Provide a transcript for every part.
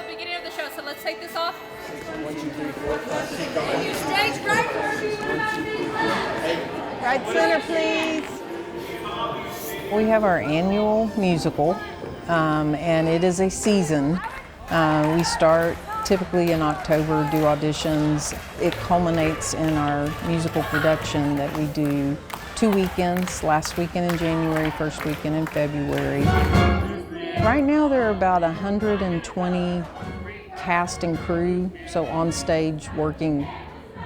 the beginning of the show, so let's take this off. 1, 2, 3, 4, 5, 6, 7, 8. Stage right, Kirby. What about these? Right center, please. We have our annual musical, and it is a season. We start typically in October, do auditions. It culminates in our musical production that we do 2 weekends, last weekend in January, first weekend in February. Right now there are about 120 cast and crew, so on stage working,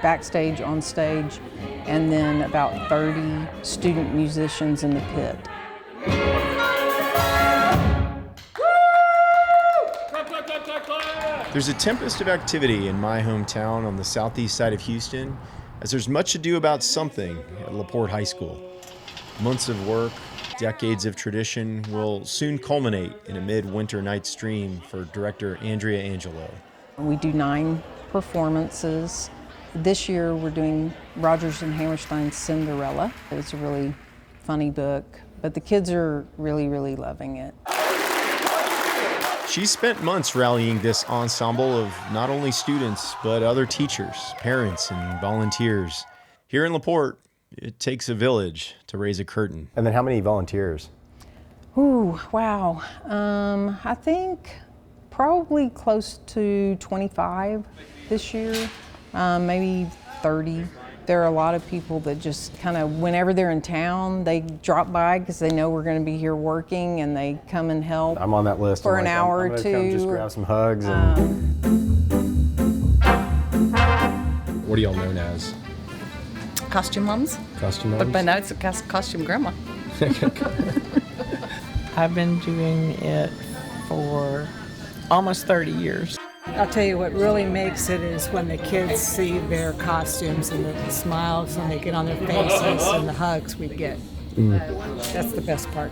backstage, on stage, and then about 30 student musicians in the pit. There's a tempest of activity in my hometown on the southeast side of Houston, as there's much to do about something at LaPorte High School. Months of work, decades of tradition will soon culminate in a midwinter night's stream for director Andrea Angelo. We do 9 performances. This year we're doing Rodgers and Hammerstein's Cinderella. It's a really funny book, but the kids are really, really loving it. She spent months rallying this ensemble of not only students, but other teachers, parents, and volunteers. Here in LaPorte, it takes a village to raise a curtain. And then how many volunteers? Ooh, wow. I think probably close to 25 this year, maybe 30. There are a lot of people that just kind of, whenever they're in town, they drop by because they know we're going to be here working, and they come and help. I'm on that list. For an hour or two. Come just grab some hugs. What are y'all known as? Costume moms. Costume moms? But now it's a costume grandma. I've been doing it for almost 30 years. I'll tell you what really makes it is when the kids see their costumes and the smiles when they get on their faces and the hugs we get. That's the best part.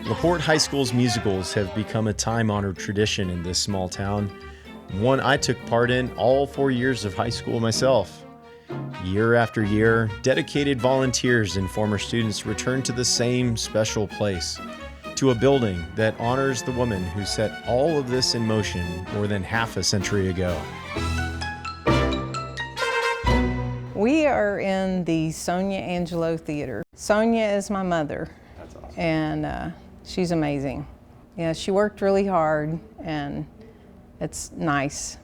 LaPorte High School's musicals have become a time-honored tradition in this small town, one I took part in all 4 years of high school myself. Year after year, dedicated volunteers and former students return to the same special place, to a building that honors the woman who set all of this in motion more than half a century ago. We are in the Sonja Angelo Theater. Sonia is my mother. That's awesome. And she's amazing. Yeah, she worked really hard, and it's nice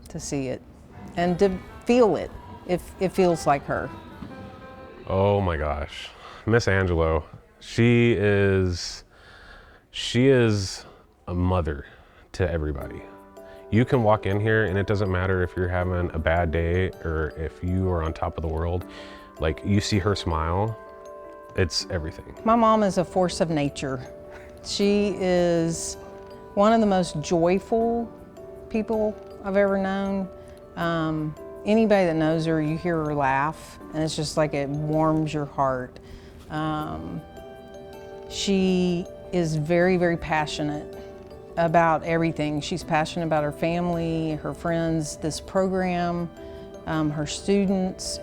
to see it and to feel it. It feels like her. Oh my gosh, Miss Angelo, she is a mother to everybody. You can walk in here and it doesn't matter if you're having a bad day or if you are on top of the world. Like, you see her smile, it's everything. My mom is a force of nature. She is one of the most joyful people I've ever known. Anybody that knows her, you hear her laugh, and it's just like it warms your heart. She is very, very passionate about everything. She's passionate about her family, her friends, this program, her students.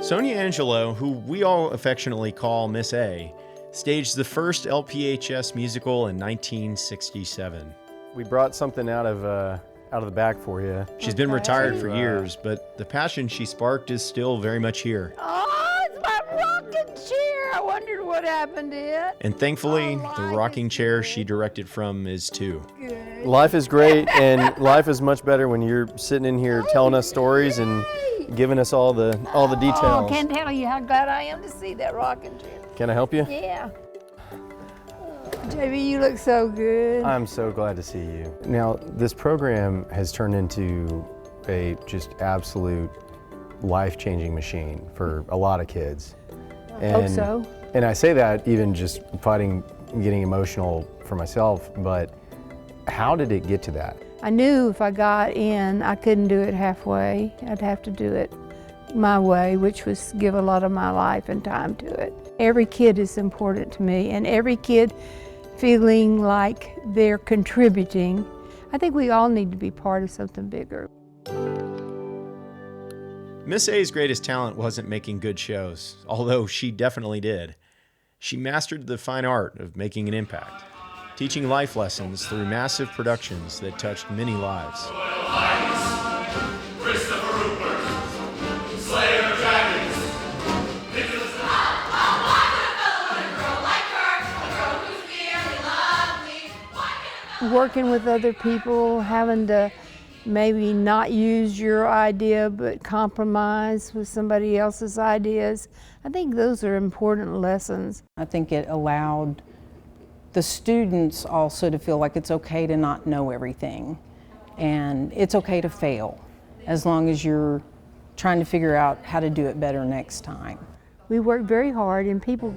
Sonja Angelo, who we all affectionately call Miss A, staged the first LPHS musical in 1967. We brought something out of the back for you. She's been retired for years, but the passion she sparked is still very much here. Oh, it's my rocking chair. I wondered what happened to it. And thankfully, the rocking chair she directed from is too. Good. Life is great, and life is much better when you're sitting in here telling us stories and giving us all the details. Oh, can't tell you how glad I am to see that rocking chair. Can I help you? Yeah. JB, you look so good. I'm so glad to see you. Now, this program has turned into a just absolute life-changing machine for a lot of kids. I hope so. And I say that even just getting emotional for myself, but how did it get to that? I knew if I got in, I couldn't do it halfway. I'd have to do it my way, which was give a lot of my life and time to it. Every kid is important to me, and every kid feeling like they're contributing. I think we all need to be part of something bigger. Miss A's greatest talent wasn't making good shows, although she definitely did. She mastered the fine art of making an impact. teaching life lessons through massive productions that touched many lives. Working with other people, having to maybe not use your idea but compromise with somebody else's ideas. I think those are important lessons. I think it allowed the students also to feel like it's okay to not know everything, and it's okay to fail as long as you're trying to figure out how to do it better next time. We work very hard, and people,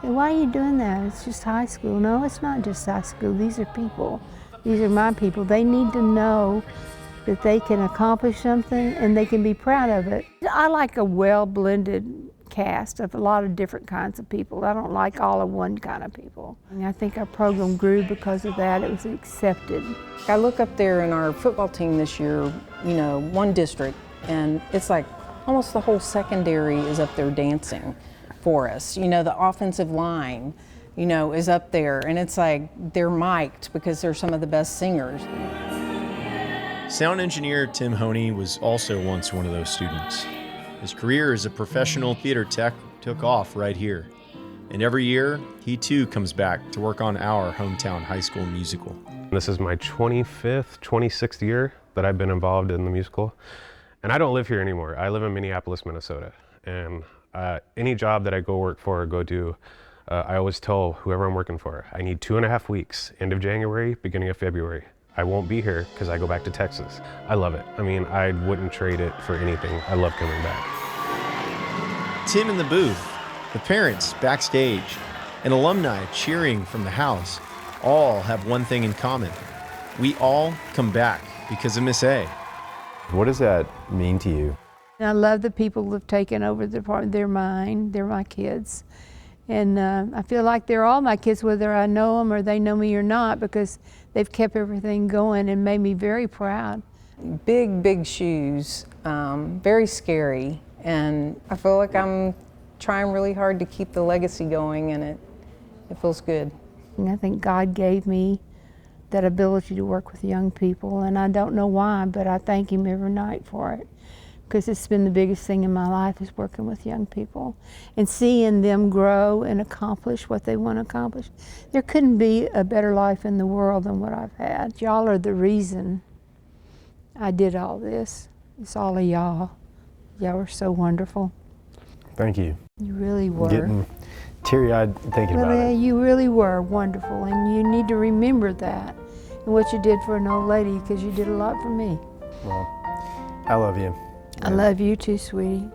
why are you doing that? It's just high school. No, it's not just high school. These are people. These are my people. They need to know that they can accomplish something and they can be proud of it. I like a well-blended cast of a lot of different kinds of people. I don't like all of one kind of people. And I think our program grew because of that. It was accepted. I look up there in our football team this year, you know, one district, and it's like almost the whole secondary is up there dancing for us. You know, the offensive line, you know, is up there, and it's like they're mic'd because they're some of the best singers. Sound engineer Tim Honey was also once one of those students. His career as a professional theater tech took off right here. And every year, he too comes back to work on our hometown high school musical. This is my 25th, 26th year that I've been involved in the musical. And I don't live here anymore. I live in Minneapolis, Minnesota. And any job that I go work for or go do, I always tell whoever I'm working for, I need 2.5 weeks, end of January, beginning of February. I won't be here because I go back to Texas. I love it. I mean, I wouldn't trade it for anything. I love coming back. Tim in the booth, the parents backstage, and alumni cheering from the house all have one thing in common. We all come back because of Miss A. What does that mean to you? I love the people who have taken over the part. They're mine. They're my kids. And I feel like they're all my kids, whether I know them or they know me or not, because they've kept everything going and made me very proud. Big, big shoes, very scary, and I feel like I'm trying really hard to keep the legacy going, and it feels good. And I think God gave me that ability to work with young people, and I don't know why, but I thank Him every night for it, because it's been the biggest thing in my life is working with young people and seeing them grow and accomplish what they want to accomplish. There couldn't be a better life in the world than what I've had. Y'all are the reason I did all this. It's all of y'all. Y'all were so wonderful. Thank you. You really were. Getting teary-eyed thinking about it. You really were wonderful, and you need to remember that and what you did for an old lady, because you did a lot for me. Well, I love you. I love you too, sweetie.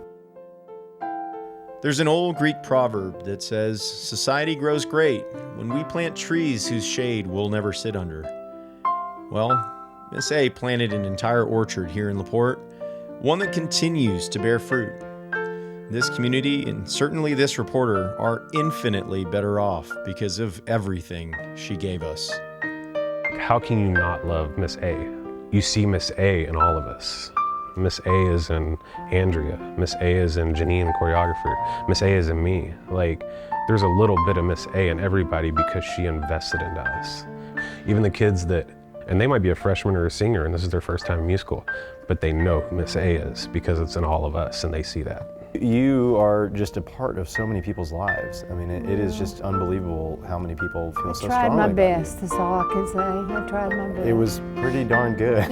There's an old Greek proverb that says, society grows great when we plant trees whose shade we'll never sit under. Well, Miss A planted an entire orchard here in LaPorte, one that continues to bear fruit. This community, and certainly this reporter, are infinitely better off because of everything she gave us. How can you not love Miss A? You see Miss A in all of us. Miss A is in Andrea. Miss A is in Janine, choreographer. Miss A is in me. Like, there's a little bit of Miss A in everybody because she invested into us. Even the kids that, and they might be a freshman or a senior and this is their first time in musical, but they know who Miss A is because it's in all of us and they see that. You are just a part of so many people's lives. I mean, it is just unbelievable how many people feel so strongly about you. I tried my best, that's all I can say. I tried my best. It was pretty darn good.